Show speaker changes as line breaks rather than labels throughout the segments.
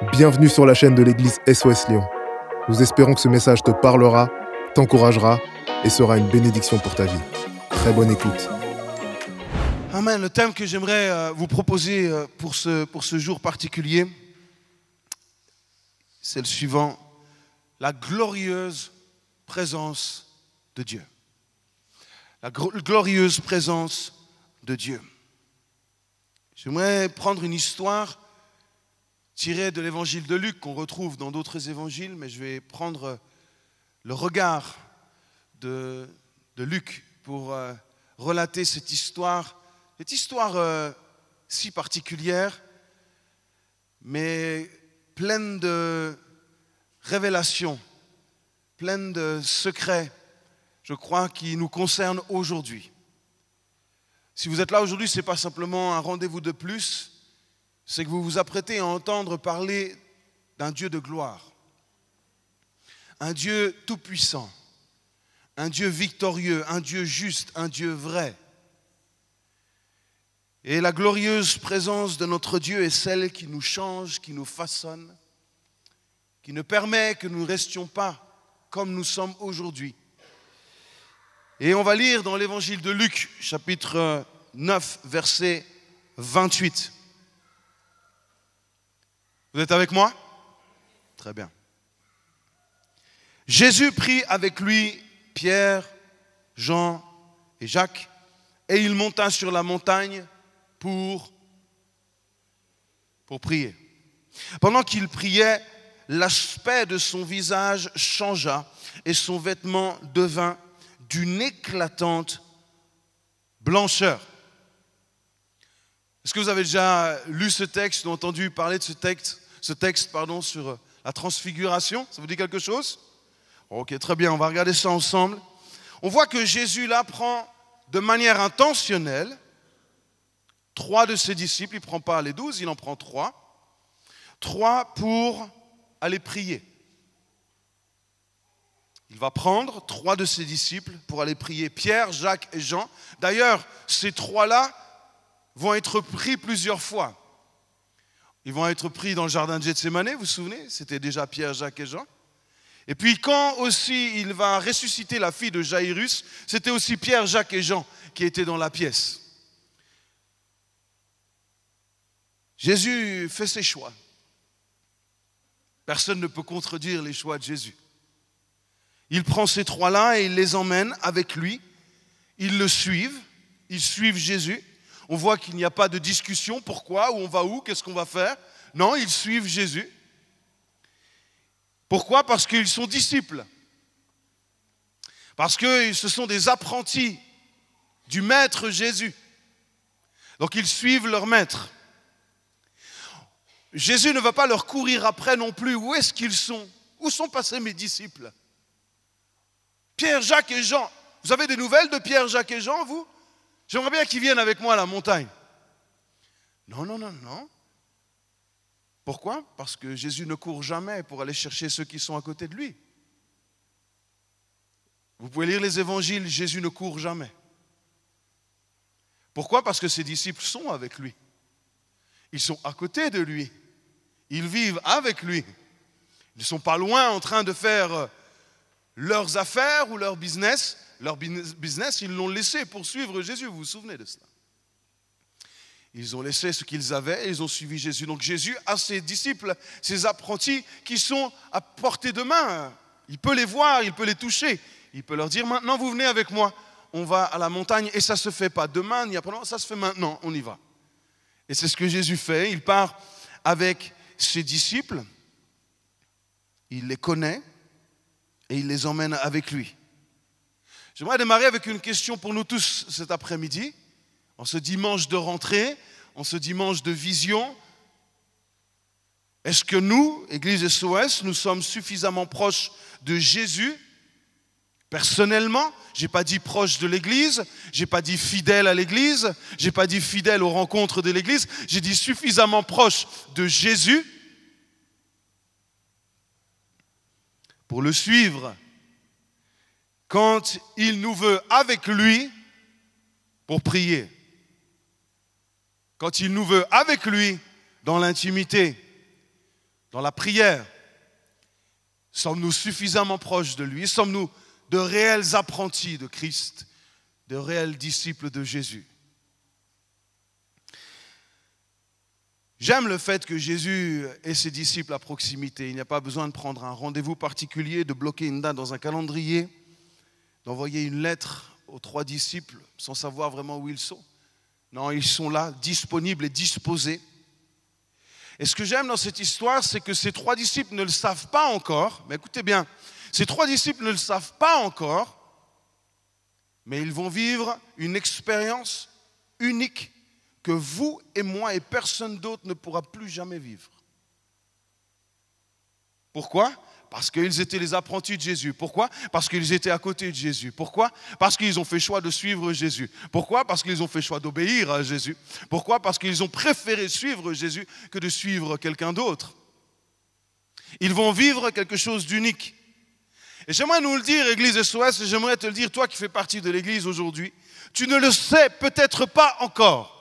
Bienvenue sur la chaîne de l'église SOS Lyon. Nous espérons que ce message te parlera, t'encouragera et sera une bénédiction pour ta vie. Très bonne écoute.
Amen. Le thème que j'aimerais vous proposer pour ce jour particulier, c'est le suivant: la glorieuse présence de Dieu. La glorieuse présence de Dieu. J'aimerais prendre une histoire tirée de l'évangile de Luc, qu'on retrouve dans d'autres évangiles, mais je vais prendre le regard de Luc pour relater cette histoire si particulière, mais pleine de révélations, pleine de secrets, je crois, qui nous concernent aujourd'hui. Si vous êtes là aujourd'hui, ce n'est pas simplement un rendez-vous de plus, c'est que vous vous apprêtez à entendre parler d'un Dieu de gloire, un Dieu tout-puissant, un Dieu victorieux, un Dieu juste, un Dieu vrai. Et la glorieuse présence de notre Dieu est celle qui nous change, qui nous façonne, qui ne permet que nous ne restions pas comme nous sommes aujourd'hui. Et on va lire dans l'évangile de Luc, chapitre 9, verset 28. Vous êtes avec moi? Très bien. Jésus prit avec lui Pierre, Jean et Jacques, et il monta sur la montagne pour prier. Pendant qu'il priait, l'aspect de son visage changea et son vêtement devint d'une éclatante blancheur. Est-ce que vous avez déjà lu ce texte ou entendu parler de ce texte sur la transfiguration? Ça vous dit quelque chose? Ok, très bien, on va regarder ça ensemble. On voit que Jésus là prend de manière intentionnelle 3 de ses disciples, il ne prend pas les 12, il en prend 3. 3 pour aller prier. Il va prendre 3 de ses disciples pour aller prier, Pierre, Jacques et Jean. D'ailleurs, ces 3-là vont être pris plusieurs fois. Ils vont être pris dans le jardin de Gethsémani, vous vous souvenez? C'était déjà Pierre, Jacques et Jean. Et puis quand aussi il va ressusciter la fille de Jairus, c'était aussi Pierre, Jacques et Jean qui étaient dans la pièce. Jésus fait ses choix. Personne ne peut contredire les choix de Jésus. Il prend ces 3-là et il les emmène avec lui. Ils le suivent, ils suivent Jésus. On voit qu'il n'y a pas de discussion. Pourquoi? Où on va où? Qu'est-ce qu'on va faire? Non, ils suivent Jésus. Pourquoi? Parce qu'ils sont disciples. Parce que ce sont des apprentis du maître Jésus. Donc ils suivent leur maître. Jésus ne va pas leur courir après non plus. Où est-ce qu'ils sont? Où sont passés mes disciples? Pierre, Jacques et Jean. Vous avez des nouvelles de Pierre, Jacques et Jean, vous? J'aimerais bien qu'ils viennent avec moi à la montagne. Non. Pourquoi? Parce que Jésus ne court jamais pour aller chercher ceux qui sont à côté de lui. Vous pouvez lire les évangiles, Jésus ne court jamais. Pourquoi? Parce que ses disciples sont avec lui. Ils sont à côté de lui. Ils vivent avec lui. Ils ne sont pas loin en train de faire leurs affaires ou leur business. Leur business, ils l'ont laissé pour suivre Jésus. Vous vous souvenez de cela? Ils ont laissé ce qu'ils avaient et ils ont suivi Jésus. Donc Jésus a ses disciples, ses apprentis qui sont à portée de main. Il peut les voir, il peut les toucher. Il peut leur dire: maintenant vous venez avec moi. On va à la montagne et ça ne se fait pas demain ni après-demain, ça se fait maintenant, on y va. Et c'est ce que Jésus fait. Il part avec ses disciples, il les connaît et il les emmène avec lui. J'aimerais démarrer avec une question pour nous tous cet après-midi, en ce dimanche de rentrée, en ce dimanche de vision. Est-ce que nous, Église SOS, nous sommes suffisamment proches de Jésus? Personnellement, je n'ai pas dit proche de l'Église, je n'ai pas dit fidèle à l'Église, je n'ai pas dit fidèle aux rencontres de l'Église, j'ai dit suffisamment proche de Jésus pour le suivre quand il nous veut avec lui pour prier. Quand il nous veut avec lui dans l'intimité dans la prière? Sommes-nous suffisamment proches de lui? Sommes-nous de réels apprentis de Christ, de réels disciples de Jésus? J'aime le fait que Jésus ait ses disciples à proximité. Il n'y a pas besoin de prendre un rendez-vous particulier, de bloquer une date dans un calendrier, d'envoyer une lettre aux 3 disciples sans savoir vraiment où ils sont. Non, ils sont là, disponibles et disposés. Et ce que j'aime dans cette histoire, c'est que ces 3 disciples ne le savent pas encore. Mais écoutez bien, ces 3 disciples ne le savent pas encore, mais ils vont vivre une expérience unique que vous et moi et personne d'autre ne pourra plus jamais vivre. Pourquoi? Parce qu'ils étaient les apprentis de Jésus. Pourquoi? Parce qu'ils étaient à côté de Jésus. Pourquoi? Parce qu'ils ont fait choix de suivre Jésus. Pourquoi? Parce qu'ils ont fait choix d'obéir à Jésus. Pourquoi? Parce qu'ils ont préféré suivre Jésus que de suivre quelqu'un d'autre. Ils vont vivre quelque chose d'unique. Et j'aimerais nous le dire, Église SOS, et j'aimerais te le dire, toi qui fais partie de l'Église aujourd'hui, tu ne le sais peut-être pas encore.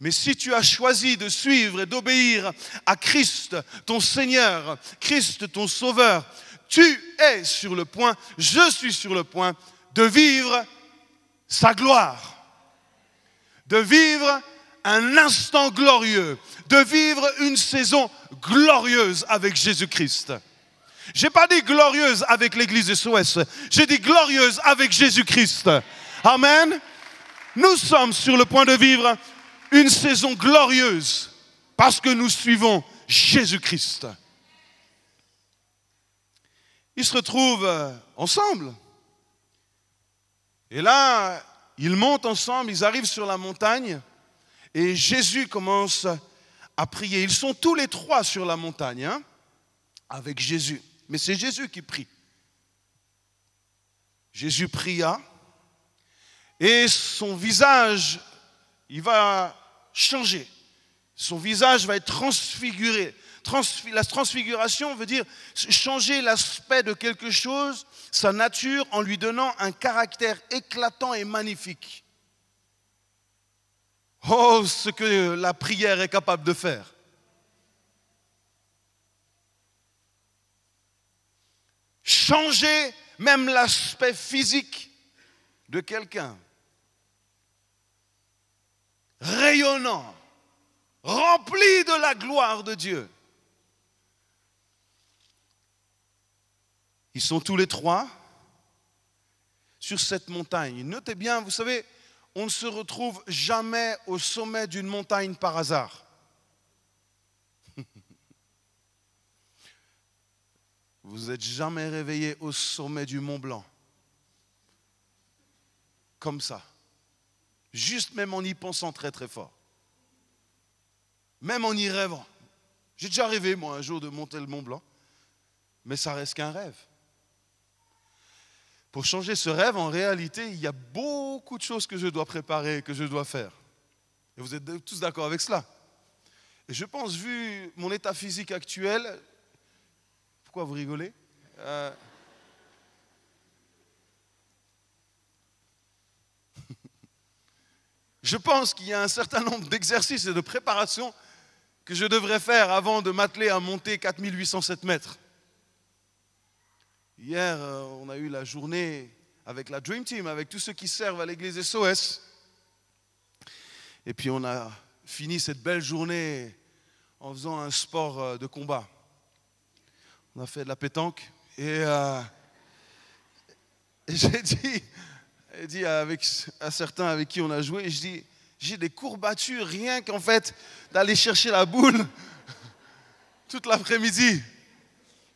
Mais si tu as choisi de suivre et d'obéir à Christ, ton Seigneur, Christ, ton Sauveur, tu es sur le point, je suis sur le point de vivre sa gloire, de vivre un instant glorieux, de vivre une saison glorieuse avec Jésus-Christ. Je n'ai pas dit glorieuse avec l'Église SOS, j'ai dit glorieuse avec Jésus-Christ. Amen. Nous sommes sur le point de vivre une saison glorieuse parce que nous suivons Jésus-Christ. Ils se retrouvent ensemble. Et là, ils montent ensemble, ils arrivent sur la montagne et Jésus commence à prier. Ils sont tous les 3 sur la montagne, avec Jésus. Mais c'est Jésus qui prie. Jésus pria et son visage, il va changer. Son visage va être transfiguré. La transfiguration veut dire changer l'aspect de quelque chose, sa nature, en lui donnant un caractère éclatant et magnifique. Oh, ce que la prière est capable de faire. Changer même l'aspect physique de quelqu'un. Rayonnant, rempli de la gloire de Dieu. Ils sont tous les 3 sur cette montagne. Notez bien, vous savez, on ne se retrouve jamais au sommet d'une montagne par hasard. Vous n'êtes jamais réveillé au sommet du Mont Blanc. Comme ça. Juste même en y pensant très très fort. Même en y rêvant. J'ai déjà rêvé moi un jour de monter le Mont Blanc. Mais ça reste qu'un rêve. Pour changer ce rêve, en réalité, il y a beaucoup de choses que je dois préparer, que je dois faire. Et vous êtes tous d'accord avec cela. Et je pense, vu mon état physique actuel, pourquoi vous rigolez? Je pense qu'il y a un certain nombre d'exercices et de préparations que je devrais faire avant de m'atteler à monter 4807 mètres. Hier, on a eu la journée avec la Dream Team, avec tous ceux qui servent à l'église SOS. Et puis on a fini cette belle journée en faisant un sport de combat. On a fait de la pétanque et j'ai dit à certains avec qui on a joué, je dis, j'ai des courbatures rien qu'en fait d'aller chercher la boule toute l'après-midi.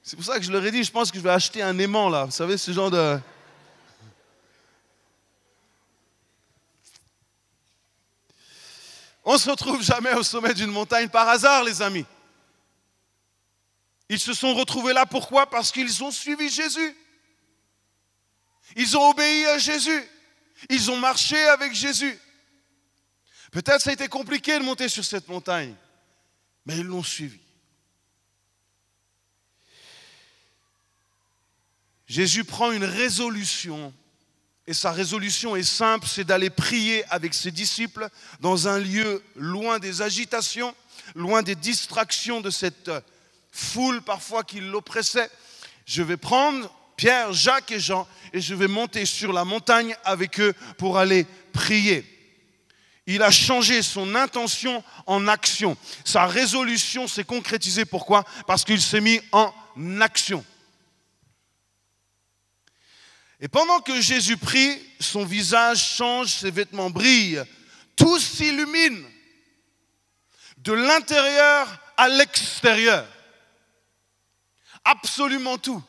C'est pour ça que je leur ai dit, je pense que je vais acheter un aimant là, vous savez, ce genre de... On ne se retrouve jamais au sommet d'une montagne par hasard, les amis. Ils se sont retrouvés là, pourquoi? Parce qu'ils ont suivi Jésus. Ils ont obéi à Jésus. Ils ont marché avec Jésus. Peut-être ça a été compliqué de monter sur cette montagne, mais ils l'ont suivi. Jésus prend une résolution Et sa résolution est simple, c'est d'aller prier avec ses disciples dans un lieu loin des agitations, loin des distractions de cette foule parfois qui l'oppressait. Je vais prendre Pierre, Jacques et Jean et je vais monter sur la montagne avec eux pour aller prier. Il a changé son intention en action. Sa résolution s'est concrétisée. Pourquoi? Parce qu'il s'est mis en action. Et pendant que Jésus prie, son visage change, ses vêtements brillent. Tout s'illumine de l'intérieur à l'extérieur. Absolument tout.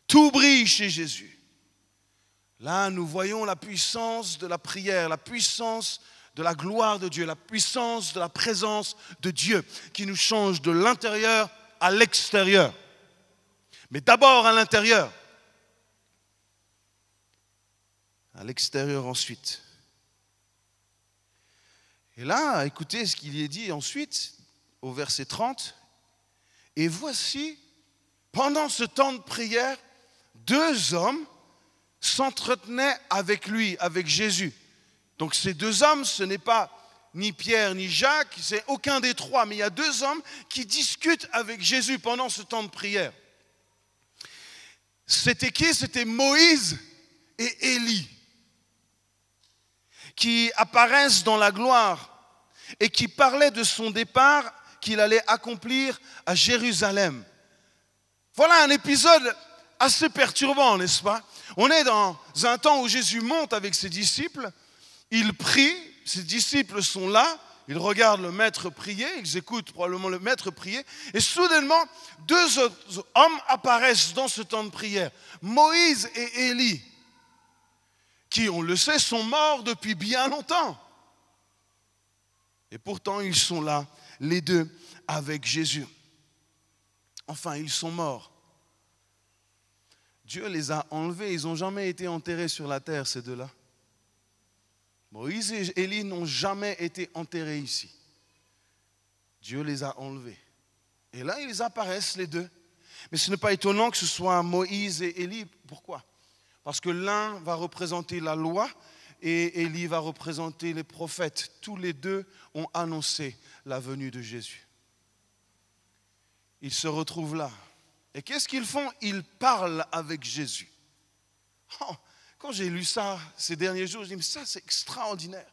Tout brille chez Jésus. Là, nous voyons la puissance de la prière, la puissance de la gloire de Dieu, la puissance de la présence de Dieu qui nous change de l'intérieur à l'extérieur. Mais d'abord à l'intérieur. À l'extérieur ensuite. Et là, écoutez ce qu'il y est dit ensuite, au verset 30. Et voici, pendant ce temps de prière, 2 hommes s'entretenaient avec lui, avec Jésus. Donc ces 2 hommes, ce n'est pas ni Pierre ni Jacques, c'est aucun des 3, mais il y a 2 hommes qui discutent avec Jésus pendant ce temps de prière. C'était qui? C'était Moïse et Élie, qui apparaissent dans la gloire et qui parlaient de son départ qu'il allait accomplir à Jérusalem. Voilà un épisode assez perturbant, n'est-ce pas? On est dans un temps où Jésus monte avec ses disciples, il prie, ses disciples sont là, ils regardent le maître prier, ils écoutent probablement le maître prier, et soudainement, 2 autres hommes apparaissent dans ce temps de prière, Moïse et Élie, qui, on le sait, sont morts depuis bien longtemps. Et pourtant, ils sont là, les 2, avec Jésus. Enfin, ils sont morts. Dieu les a enlevés, ils n'ont jamais été enterrés sur la terre, ces 2-là. Moïse et Élie n'ont jamais été enterrés ici. Dieu les a enlevés. Et là, ils apparaissent les 2. Mais ce n'est pas étonnant que ce soit Moïse et Élie. Pourquoi? Parce que l'un va représenter la loi et Élie va représenter les prophètes. Tous les 2 ont annoncé la venue de Jésus. Ils se retrouvent là. Et qu'est-ce qu'ils font? Ils parlent avec Jésus. Oh, quand j'ai lu ça ces derniers jours, je me dis, mais ça c'est extraordinaire.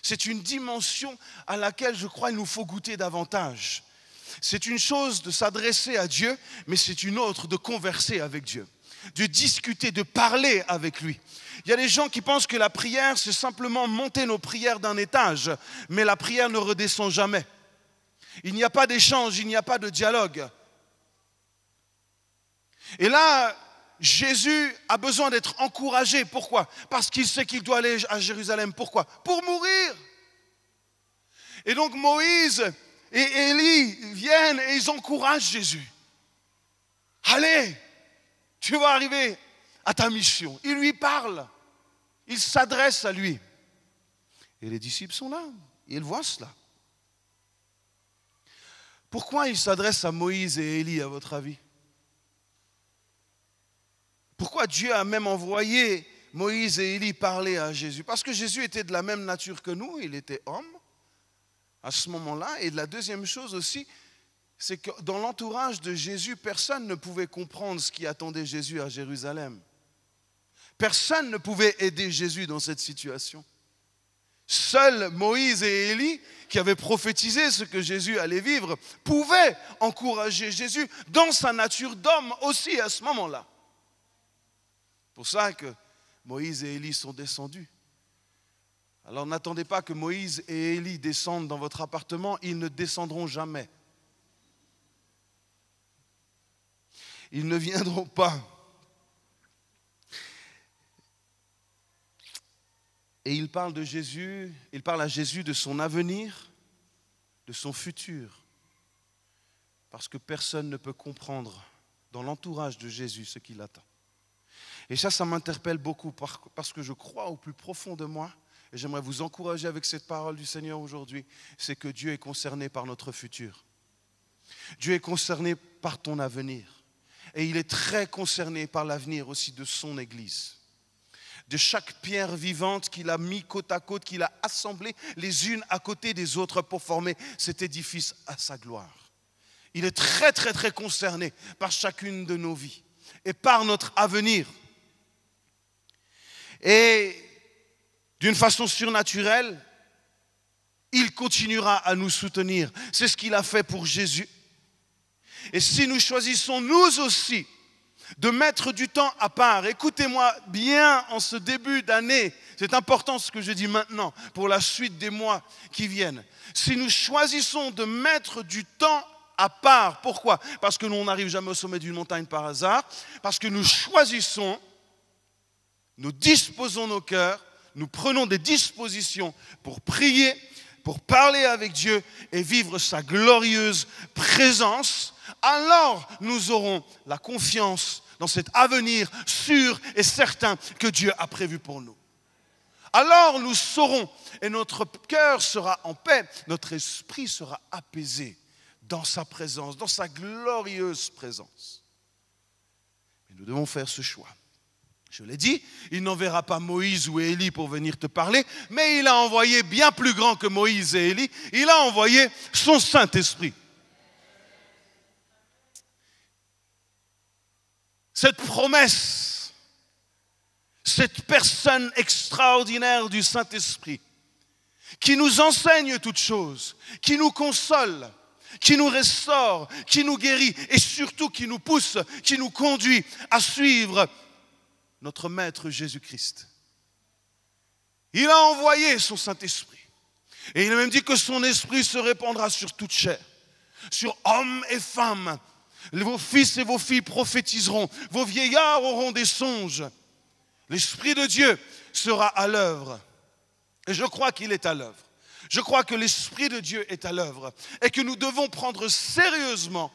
C'est une dimension à laquelle je crois qu'il nous faut goûter davantage. C'est une chose de s'adresser à Dieu, mais c'est une autre de converser avec Dieu, de discuter, de parler avec lui. Il y a des gens qui pensent que la prière, c'est simplement monter nos prières d'un étage, mais la prière ne redescend jamais. Il n'y a pas d'échange, il n'y a pas de dialogue. Et là, Jésus a besoin d'être encouragé. Pourquoi? Parce qu'il sait qu'il doit aller à Jérusalem. Pourquoi? Pour mourir. Et donc Moïse et Élie viennent et ils encouragent Jésus. Allez, tu vas arriver à ta mission. Ils lui parlent. Ils s'adressent à lui. Et les disciples sont là. Ils voient cela. Pourquoi ils s'adressent à Moïse et Élie, à votre avis? Pourquoi Dieu a même envoyé Moïse et Élie parler à Jésus? Parce que Jésus était de la même nature que nous, il était homme à ce moment-là. Et la deuxième chose aussi, c'est que dans l'entourage de Jésus, personne ne pouvait comprendre ce qui attendait Jésus à Jérusalem. Personne ne pouvait aider Jésus dans cette situation. Seuls Moïse et Élie, qui avaient prophétisé ce que Jésus allait vivre, pouvaient encourager Jésus dans sa nature d'homme aussi à ce moment-là. C'est pour ça que Moïse et Élie sont descendus. Alors n'attendez pas que Moïse et Élie descendent dans votre appartement, ils ne descendront jamais. Ils ne viendront pas. Et il parle de Jésus, il parle à Jésus de son avenir, de son futur. Parce que personne ne peut comprendre dans l'entourage de Jésus ce qu'il attend. Et ça m'interpelle beaucoup parce que je crois au plus profond de moi, et j'aimerais vous encourager avec cette parole du Seigneur aujourd'hui, c'est que Dieu est concerné par notre futur. Dieu est concerné par ton avenir. Et il est très concerné par l'avenir aussi de son Église. De chaque pierre vivante qu'il a mis côte à côte, qu'il a assemblées les unes à côté des autres pour former cet édifice à sa gloire. Il est très, très, très concerné par chacune de nos vies et par notre avenir. Et d'une façon surnaturelle, il continuera à nous soutenir. C'est ce qu'il a fait pour Jésus. Et si nous choisissons nous aussi de mettre du temps à part, écoutez-moi bien en ce début d'année, c'est important ce que je dis maintenant pour la suite des mois qui viennent. Si nous choisissons de mettre du temps à part, pourquoi? Parce que nous n'arrivons jamais au sommet d'une montagne par hasard, parce que nous choisissons, nous disposons nos cœurs, nous prenons des dispositions pour prier, pour parler avec Dieu et vivre sa glorieuse présence, alors nous aurons la confiance dans cet avenir sûr et certain que Dieu a prévu pour nous. Alors nous saurons et notre cœur sera en paix, notre esprit sera apaisé dans sa présence, dans sa glorieuse présence. Mais nous devons faire ce choix. Je l'ai dit, il n'enverra pas Moïse ou Élie pour venir te parler, mais il a envoyé bien plus grand que Moïse et Élie, il a envoyé son Saint-Esprit. Cette promesse, cette personne extraordinaire du Saint-Esprit, qui nous enseigne toutes choses, qui nous console, qui nous restaure, qui nous guérit et surtout qui nous pousse, qui nous conduit à suivre notre Maître Jésus-Christ. Il a envoyé son Saint-Esprit. Et il a même dit que son esprit se répandra sur toute chair, sur hommes et femmes. Vos fils et vos filles prophétiseront, vos vieillards auront des songes. L'Esprit de Dieu sera à l'œuvre. Et je crois qu'il est à l'œuvre. Je crois que l'Esprit de Dieu est à l'œuvre. Et que nous devons prendre sérieusement,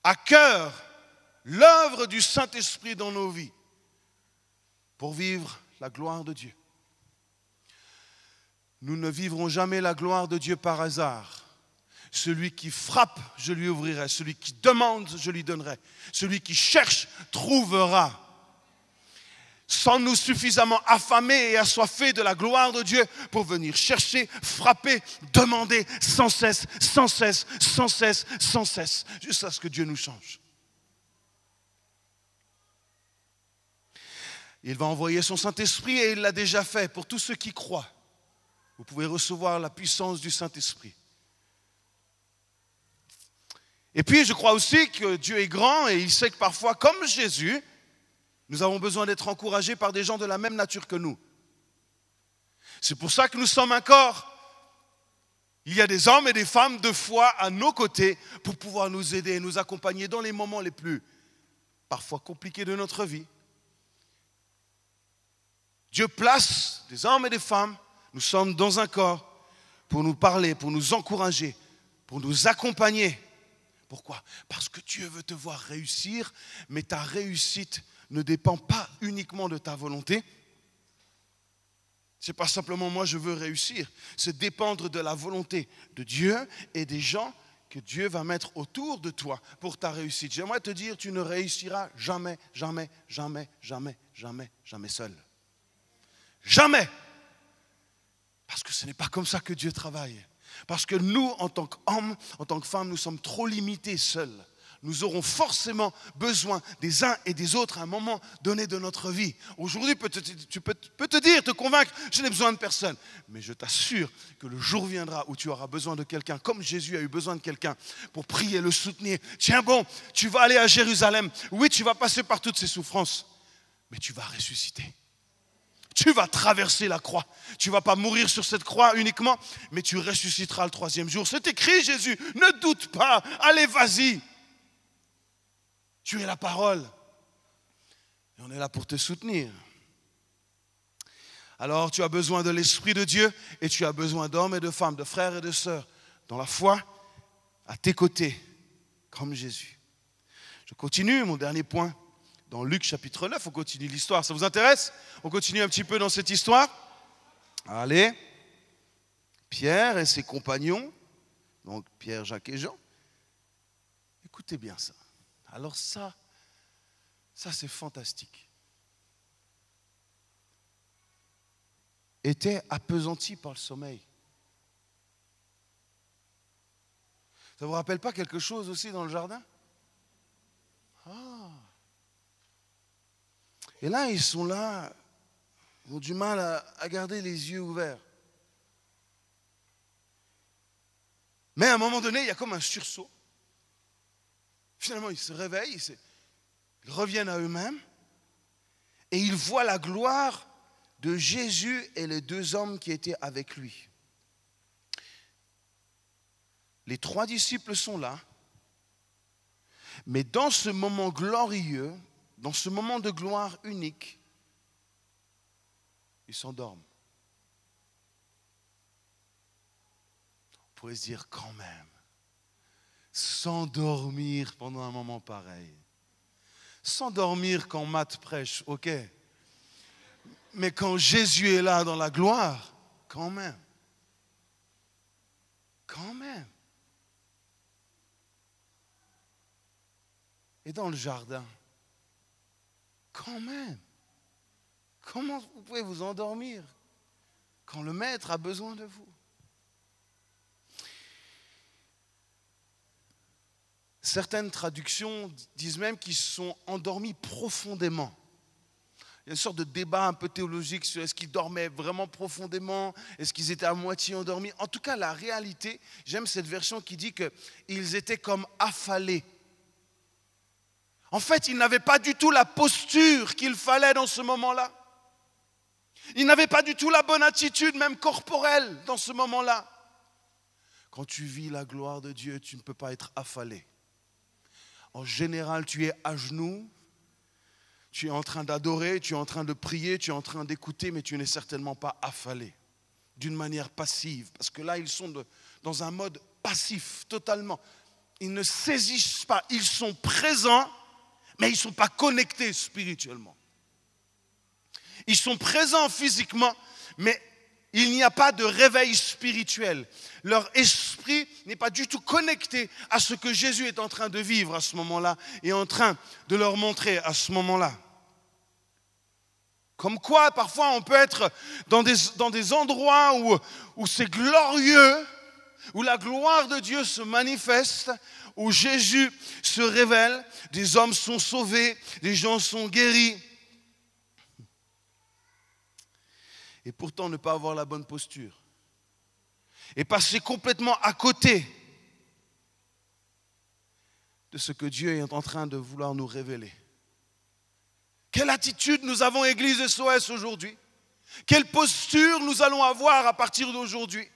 à cœur l'œuvre du Saint-Esprit dans nos vies pour vivre la gloire de Dieu. Nous ne vivrons jamais la gloire de Dieu par hasard. Celui qui frappe, je lui ouvrirai. Celui qui demande, je lui donnerai. Celui qui cherche, trouvera. Sommes-nous suffisamment affamés et assoiffés de la gloire de Dieu pour venir chercher, frapper, demander sans cesse, sans cesse, sans cesse, sans cesse, jusqu'à ce que Dieu nous change. Il va envoyer son Saint-Esprit et il l'a déjà fait pour tous ceux qui croient. Vous pouvez recevoir la puissance du Saint-Esprit. Et puis je crois aussi que Dieu est grand et il sait que parfois, comme Jésus, nous avons besoin d'être encouragés par des gens de la même nature que nous. C'est pour ça que nous sommes un corps. Il y a des hommes et des femmes de foi à nos côtés pour pouvoir nous aider et nous accompagner dans les moments les plus parfois compliqués de notre vie. Dieu place des hommes et des femmes, nous sommes dans un corps pour nous parler, pour nous encourager, pour nous accompagner. Pourquoi? Parce que Dieu veut te voir réussir, mais ta réussite ne dépend pas uniquement de ta volonté. Ce n'est pas simplement moi je veux réussir, c'est dépendre de la volonté de Dieu et des gens que Dieu va mettre autour de toi pour ta réussite. J'aimerais te dire, tu ne réussiras jamais, jamais, jamais, jamais, jamais, jamais seul. Jamais. Parce que ce n'est pas comme ça que Dieu travaille. Parce que nous, en tant qu'hommes, en tant que femmes, nous sommes trop limités seuls. Nous aurons forcément besoin des uns et des autres à un moment donné de notre vie. Aujourd'hui, tu peux te dire, te convaincre, je n'ai besoin de personne. Mais je t'assure que le jour viendra où tu auras besoin de quelqu'un, comme Jésus a eu besoin de quelqu'un pour prier, le soutenir. Tiens bon, tu vas aller à Jérusalem. Oui, tu vas passer par toutes ces souffrances, mais tu vas ressusciter. Tu vas traverser la croix. Tu ne vas pas mourir sur cette croix uniquement, mais tu ressusciteras le 3e jour. C'est écrit, Jésus, ne doute pas. Allez, vas-y. Tu es la parole. Et on est là pour te soutenir. Alors tu as besoin de l'Esprit de Dieu et tu as besoin d'hommes et de femmes, de frères et de sœurs, dans la foi, à tes côtés, comme Jésus. Je continue, mon dernier point, dans Luc chapitre 9, on continue l'histoire. Ça vous intéresse? On continue un petit peu dans cette histoire. Allez, Pierre et ses compagnons donc Pierre, Jacques et Jean. Écoutez bien ça. Alors ça c'est fantastique. Étaient appesantis par le sommeil. Ça ne vous rappelle pas quelque chose aussi dans le jardin? Ah. Et là, ils sont là, ils ont du mal à garder les yeux ouverts. Mais à un moment donné, il y a comme un sursaut. Finalement, ils se réveillent, ils reviennent à eux-mêmes et ils voient la gloire de Jésus et les deux hommes qui étaient avec lui. Les 3 disciples sont là, mais dans ce moment glorieux, dans ce moment de gloire unique, ils s'endorment. On pourrait se dire quand même, s'endormir pendant un moment pareil. S'endormir quand Matt prêche, ok. Mais quand Jésus est là dans la gloire, quand même. Quand même. Et dans le jardin, quand même. Comment vous pouvez vous endormir quand le maître a besoin de vous? Certaines traductions disent même qu'ils se sont endormis profondément. Il y a une sorte de débat un peu théologique sur est-ce qu'ils dormaient vraiment profondément, est-ce qu'ils étaient à moitié endormis. En tout cas, la réalité, j'aime cette version qui dit qu'ils étaient comme affalés. En fait, ils n'avaient pas du tout la posture qu'il fallait dans ce moment-là. Ils n'avaient pas du tout la bonne attitude, même corporelle, dans ce moment-là. Quand tu vis la gloire de Dieu, tu ne peux pas être affalé. En général, tu es à genoux, tu es en train d'adorer, tu es en train de prier, tu es en train d'écouter, mais tu n'es certainement pas affalé, d'une manière passive. Parce que là, ils sont dans un mode passif, totalement. Ils ne saisissent pas, ils sont présents, mais ils ne sont pas connectés spirituellement. Ils sont présents physiquement, mais il n'y a pas de réveil spirituel. Leur esprit n'est pas du tout connecté à ce que Jésus est en train de vivre à ce moment-là et en train de leur montrer à ce moment-là. Comme quoi, parfois, on peut être dans des endroits où c'est glorieux, où la gloire de Dieu se manifeste, où Jésus se révèle, des hommes sont sauvés, des gens sont guéris. Et pourtant ne pas avoir la bonne posture. Et passer complètement à côté de ce que Dieu est en train de vouloir nous révéler. Quelle attitude nous avons, Église SOS, aujourd'hui? Quelle posture nous allons avoir à partir d'aujourd'hui?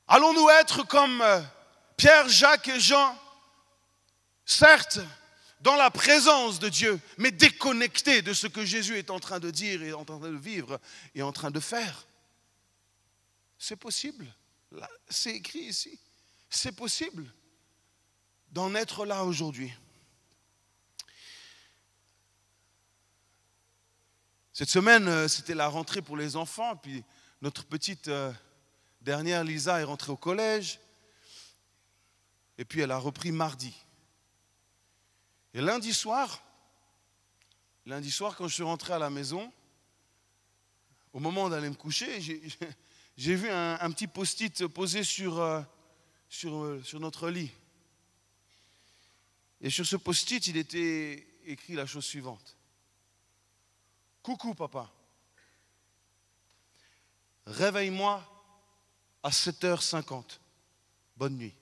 Allons-nous être comme Pierre, Jacques et Jean, certes, dans la présence de Dieu, mais déconnectés de ce que Jésus est en train de dire et en train de vivre et en train de faire? C'est possible. Là, c'est écrit ici. C'est possible d'en être là aujourd'hui. Cette semaine, c'était la rentrée pour les enfants, puis notre petite dernière Lisa est rentrée au collège, et puis elle a repris mardi. Et lundi soir, quand je suis rentré à la maison, au moment d'aller me coucher, j'ai vu un petit post-it posé sur notre lit. Et sur ce post-it, il était écrit la chose suivante. Coucou papa, réveille-moi à 7h50. Bonne nuit.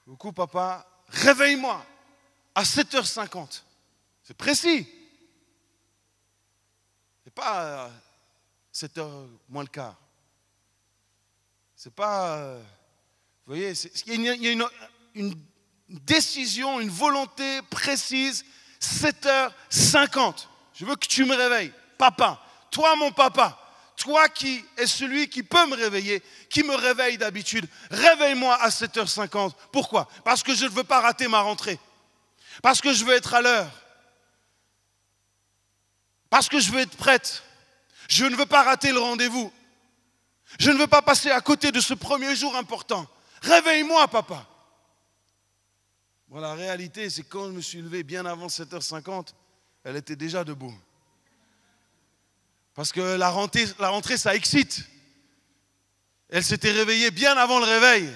Coucou papa, réveille-moi à 7h50. C'est précis. C'est pas 7h moins le quart. C'est pas... vous voyez, il y a une décision, une volonté précise. 7h50. Je veux que tu me réveilles. Papa, toi mon papa, toi qui es celui qui peut me réveiller, qui me réveille d'habitude, réveille-moi à 7h50. Pourquoi? Parce que je ne veux pas rater ma rentrée. Parce que je veux être à l'heure. Parce que je veux être prête. Je ne veux pas rater le rendez-vous. Je ne veux pas passer à côté de ce premier jour important. Réveille-moi, papa. Bon, la réalité, c'est que quand je me suis levé bien avant 7h50, elle était déjà debout. Parce que la rentrée, ça excite. Elle s'était réveillée bien avant le réveil.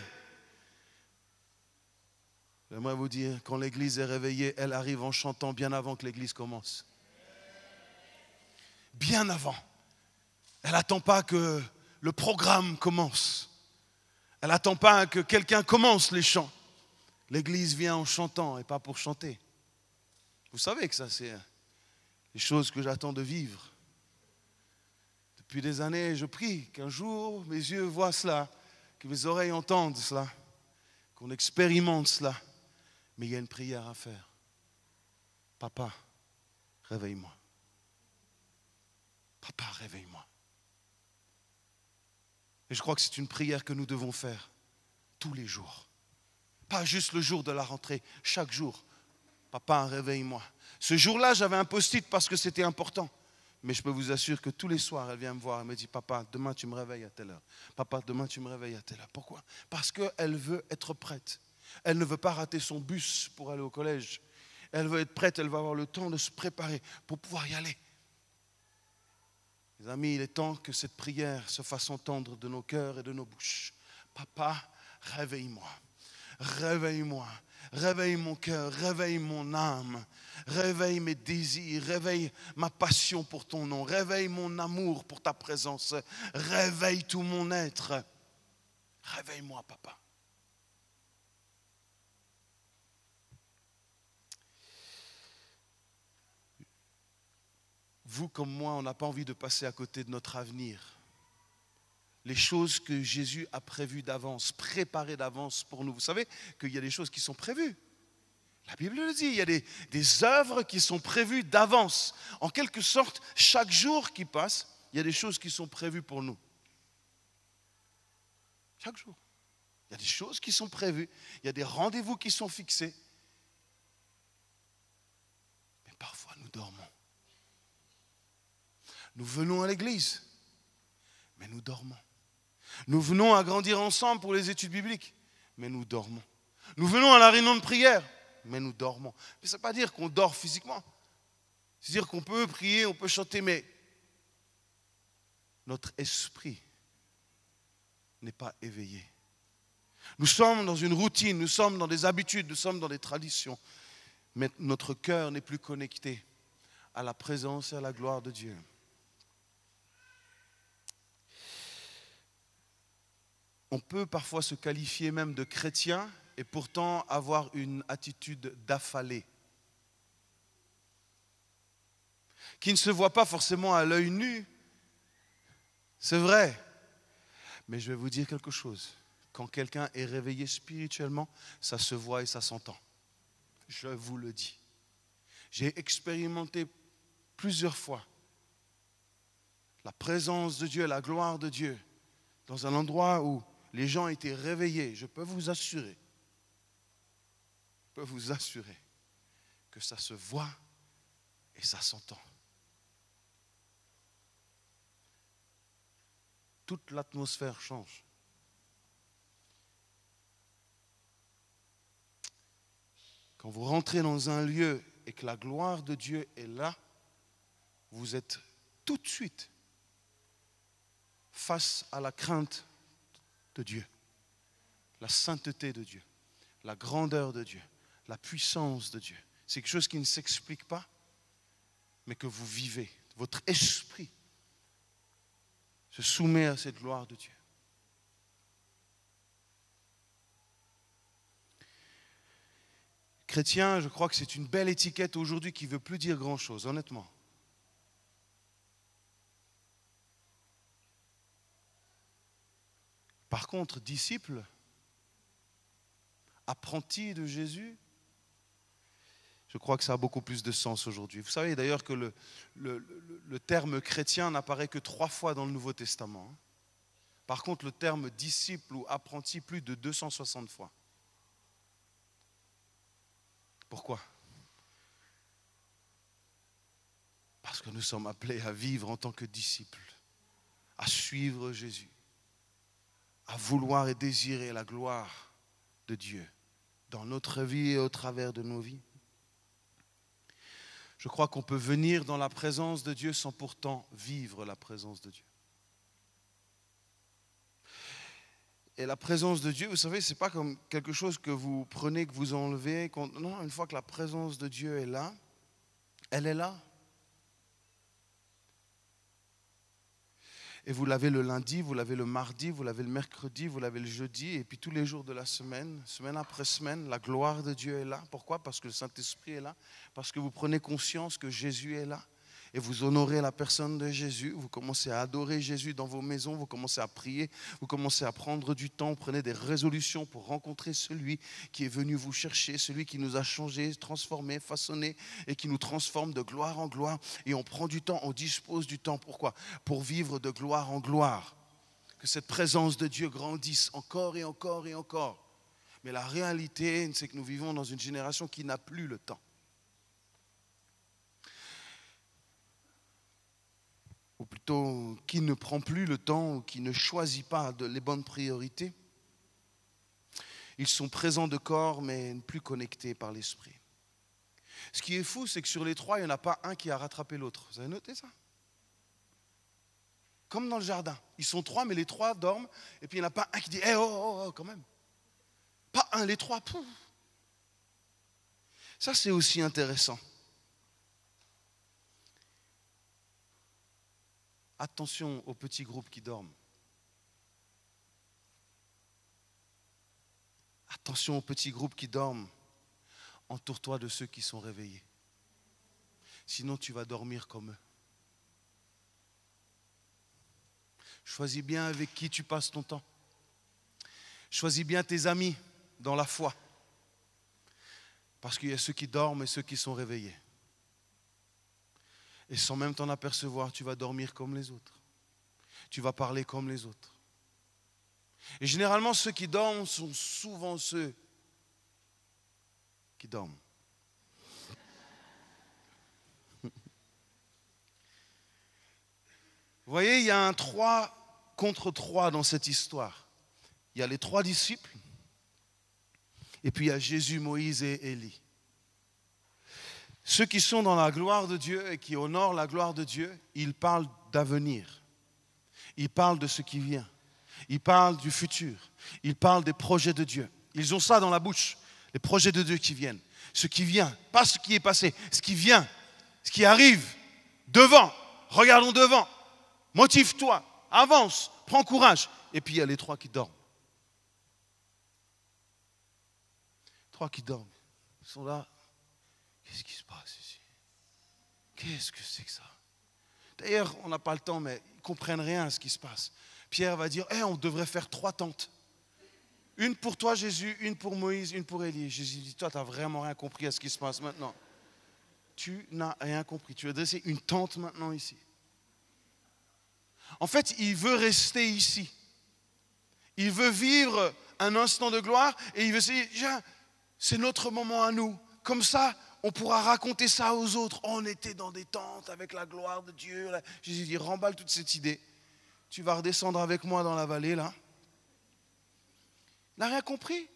J'aimerais vous dire, quand l'église est réveillée, elle arrive en chantant bien avant que l'église commence. Bien avant. Elle n'attend pas que le programme commence. Elle n'attend pas que quelqu'un commence les chants. L'église vient en chantant et pas pour chanter. Vous savez que ça, c'est les choses que j'attends de vivre. Depuis des années, je prie qu'un jour, mes yeux voient cela, que mes oreilles entendent cela, qu'on expérimente cela. Mais il y a une prière à faire. Papa, réveille-moi. Papa, réveille-moi. Et je crois que c'est une prière que nous devons faire tous les jours. Pas juste le jour de la rentrée, chaque jour. Papa, réveille-moi. Ce jour-là, j'avais un post-it parce que c'était important. Mais je peux vous assurer que tous les soirs, elle vient me voir. Elle me dit, papa, demain tu me réveilles à telle heure. Papa, demain tu me réveilles à telle heure. Pourquoi? Parce qu'elle veut être prête. Elle ne veut pas rater son bus pour aller au collège. Elle veut être prête, elle va avoir le temps de se préparer pour pouvoir y aller. Mes amis, il est temps que cette prière se fasse entendre de nos cœurs et de nos bouches. Papa, réveille-moi. Réveille-moi. Réveille mon cœur, réveille mon âme, réveille mes désirs, réveille ma passion pour ton nom, réveille mon amour pour ta présence, réveille tout mon être. Réveille-moi, papa. Vous comme moi, on n'a pas envie de passer à côté de notre avenir. Les choses que Jésus a prévues d'avance, préparées d'avance pour nous. Vous savez qu'il y a des choses qui sont prévues. La Bible le dit, il y a des œuvres qui sont prévues d'avance. En quelque sorte, chaque jour qui passe, il y a des choses qui sont prévues pour nous. Chaque jour. Il y a des choses qui sont prévues. Il y a des rendez-vous qui sont fixés. Mais parfois, nous dormons. Nous venons à l'église, mais nous dormons. Nous venons à grandir ensemble pour les études bibliques, mais nous dormons. Nous venons à la réunion de prière, mais nous dormons. Mais ça ne veut pas dire qu'on dort physiquement. C'est-à-dire qu'on peut prier, on peut chanter, mais notre esprit n'est pas éveillé. Nous sommes dans une routine, nous sommes dans des habitudes, nous sommes dans des traditions, mais notre cœur n'est plus connecté à la présence et à la gloire de Dieu. On peut parfois se qualifier même de chrétien et pourtant avoir une attitude d'affalé, qui ne se voit pas forcément à l'œil nu. C'est vrai. Mais je vais vous dire quelque chose. Quand quelqu'un est réveillé spirituellement, ça se voit et ça s'entend. Je vous le dis. J'ai expérimenté plusieurs fois la présence de Dieu, la gloire de Dieu, dans un endroit où les gens étaient réveillés. Je peux vous assurer que ça se voit et ça s'entend. Toute l'atmosphère change. Quand vous rentrez dans un lieu et que la gloire de Dieu est là, vous êtes tout de suite face à la crainte de Dieu, la sainteté de Dieu, la grandeur de Dieu, la puissance de Dieu. C'est quelque chose qui ne s'explique pas, mais que vous vivez. Votre esprit se soumet à cette gloire de Dieu. Chrétien, je crois que c'est une belle étiquette aujourd'hui qui ne veut plus dire grand-chose, honnêtement. Par contre, disciple, apprenti de Jésus, je crois que ça a beaucoup plus de sens aujourd'hui. Vous savez d'ailleurs que le terme chrétien n'apparaît que 3 fois dans le Nouveau Testament. Par contre, le terme disciple ou apprenti, plus de 260 fois. Pourquoi? Parce que nous sommes appelés à vivre en tant que disciples, à suivre Jésus. à vouloir et désirer la gloire de Dieu dans notre vie et au travers de nos vies. Je crois qu'on peut venir dans la présence de Dieu sans pourtant vivre la présence de Dieu. Et la présence de Dieu, vous savez, ce n'est pas comme quelque chose que vous prenez, que vous enlevez. Non, une fois que la présence de Dieu est là, elle est là. Et vous l'avez le lundi, vous l'avez le mardi, vous l'avez le mercredi, vous l'avez le jeudi, et puis tous les jours de la semaine, semaine après semaine, la gloire de Dieu est là. Pourquoi? Parce que le Saint-Esprit est là, parce que vous prenez conscience que Jésus est là, et vous honorez la personne de Jésus, vous commencez à adorer Jésus dans vos maisons, vous commencez à prier, vous commencez à prendre du temps, vous prenez des résolutions pour rencontrer celui qui est venu vous chercher, celui qui nous a changés, transformés, façonnés, et qui nous transforme de gloire en gloire. Et on prend du temps, on dispose du temps. Pourquoi? Pour vivre de gloire en gloire. Que cette présence de Dieu grandisse encore et encore et encore. Mais la réalité, c'est que nous vivons dans une génération qui n'a plus le temps. Ou plutôt qui ne prend plus le temps, ou qui ne choisit pas les bonnes priorités. Ils sont présents de corps, mais plus connectés par l'esprit. Ce qui est fou, c'est que sur les trois, il n'y en a pas un qui a rattrapé l'autre. Vous avez noté ça? Comme dans le jardin. Ils sont trois, mais les trois dorment, et puis il n'y en a pas un qui dit hey, oh, quand même. Pas un, les trois. Pouf. Ça, c'est aussi intéressant. Attention aux petits groupes qui dorment. Attention aux petits groupes qui dorment. Entoure-toi de ceux qui sont réveillés. Sinon, tu vas dormir comme eux. Choisis bien avec qui tu passes ton temps. Choisis bien tes amis dans la foi. Parce qu'il y a ceux qui dorment et ceux qui sont réveillés. Et sans même t'en apercevoir, tu vas dormir comme les autres. Tu vas parler comme les autres. Et généralement, ceux qui dorment sont souvent ceux qui dorment. Vous voyez, il y a un 3 contre 3 dans cette histoire. Il y a les 3 disciples, et puis il y a Jésus, Moïse et Élie. Ceux qui sont dans la gloire de Dieu et qui honorent la gloire de Dieu, ils parlent d'avenir. Ils parlent de ce qui vient. Ils parlent du futur. Ils parlent des projets de Dieu. Ils ont ça dans la bouche, les projets de Dieu qui viennent. Ce qui vient, pas ce qui est passé, ce qui vient, ce qui arrive. Devant, regardons devant. Motive-toi, avance, prends courage. Et puis il y a les 3 qui dorment. 3 qui dorment. Ils sont là. Qu'est-ce qui se passe ici? Qu'est-ce que c'est que ça? D'ailleurs, on n'a pas le temps, mais ils ne comprennent rien à ce qui se passe. Pierre va dire, on devrait faire 3 tentes. Une pour toi, Jésus, une pour Moïse, une pour Élie. Jésus dit, toi, tu n'as vraiment rien compris à ce qui se passe maintenant. Tu n'as rien compris. Tu veux dresser une tente maintenant ici. En fait, il veut rester ici. Il veut vivre un instant de gloire et il veut se dire, c'est notre moment à nous. Comme ça, on pourra raconter ça aux autres. On était dans des tentes avec la gloire de Dieu. Jésus dit, remballe toute cette idée. Tu vas redescendre avec moi dans la vallée, là. Il n'a rien compris.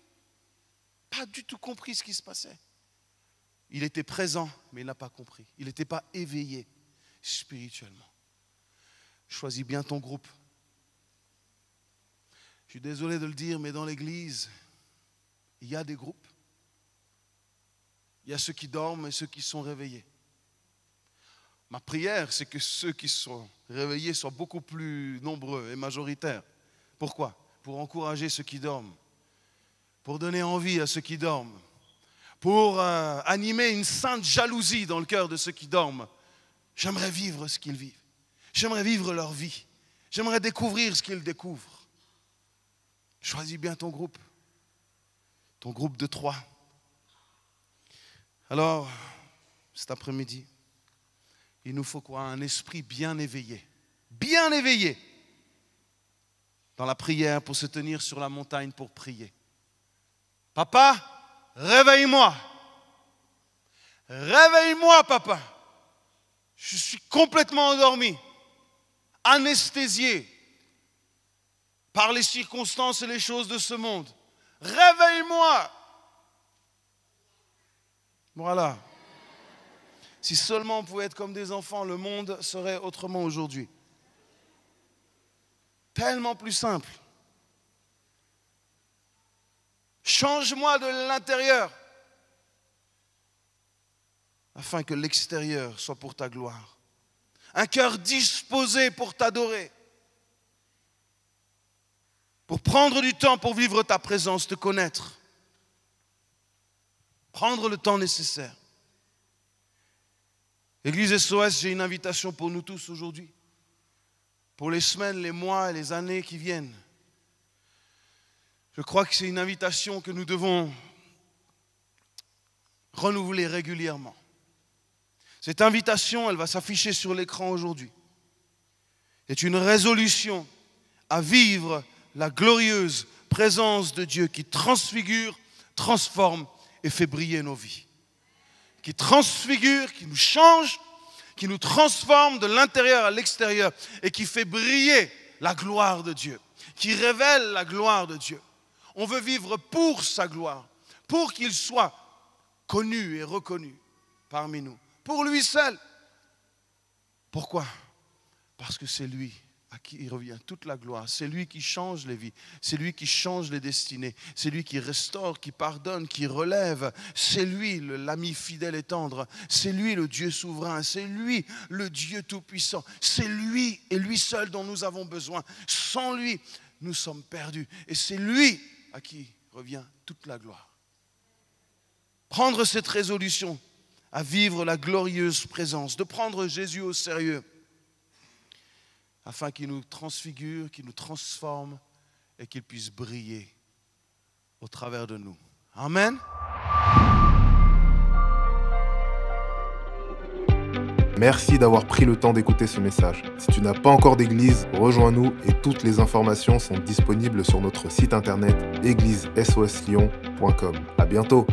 Pas du tout compris ce qui se passait. Il était présent, mais il n'a pas compris. Il n'était pas éveillé spirituellement. Choisis bien ton groupe. Je suis désolé de le dire, mais dans l'église, il y a des groupes. Il y a ceux qui dorment et ceux qui sont réveillés. Ma prière, c'est que ceux qui sont réveillés soient beaucoup plus nombreux et majoritaires. Pourquoi? Pour encourager ceux qui dorment, pour donner envie à ceux qui dorment, pour animer une sainte jalousie dans le cœur de ceux qui dorment. J'aimerais vivre ce qu'ils vivent. J'aimerais vivre leur vie. J'aimerais découvrir ce qu'ils découvrent. Choisis bien ton groupe de 3. Alors, cet après-midi, il nous faut quoi? Un esprit bien éveillé dans la prière pour se tenir sur la montagne pour prier. Papa, réveille-moi. Réveille-moi, papa. Je suis complètement endormi, anesthésié par les circonstances et les choses de ce monde. Réveille-moi. Voilà. Si seulement on pouvait être comme des enfants, le monde serait autrement aujourd'hui. Tellement plus simple. Change-moi de l'intérieur, afin que l'extérieur soit pour ta gloire. Un cœur disposé pour t'adorer, pour prendre du temps pour vivre ta présence, te connaître. Prendre le temps nécessaire. Église SOS, j'ai une invitation pour nous tous aujourd'hui, pour les semaines, les mois et les années qui viennent. Je crois que c'est une invitation que nous devons renouveler régulièrement. Cette invitation, elle va s'afficher sur l'écran aujourd'hui. C'est une résolution à vivre la glorieuse présence de Dieu qui transfigure, transforme et fait briller nos vies. Qui transfigure, qui nous change, qui nous transforme de l'intérieur à l'extérieur et qui fait briller la gloire de Dieu, qui révèle la gloire de Dieu. On veut vivre pour sa gloire, pour qu'il soit connu et reconnu parmi nous, pour lui seul. Pourquoi? Parce que c'est lui à qui il revient toute la gloire. C'est lui qui change les vies, c'est lui qui change les destinées, c'est lui qui restaure, qui pardonne, qui relève. C'est lui l'ami fidèle et tendre, c'est lui le Dieu souverain, c'est lui le Dieu tout-puissant. C'est lui et lui seul dont nous avons besoin. Sans lui, nous sommes perdus. Et c'est lui à qui revient toute la gloire. Prendre cette résolution à vivre la glorieuse présence, de prendre Jésus au sérieux, afin qu'il nous transfigure, qu'il nous transforme et qu'il puisse briller au travers de nous. Amen.
Merci d'avoir pris le temps d'écouter ce message. Si tu n'as pas encore d'église, rejoins-nous et toutes les informations sont disponibles sur notre site internet églisesoslyon.com. À bientôt.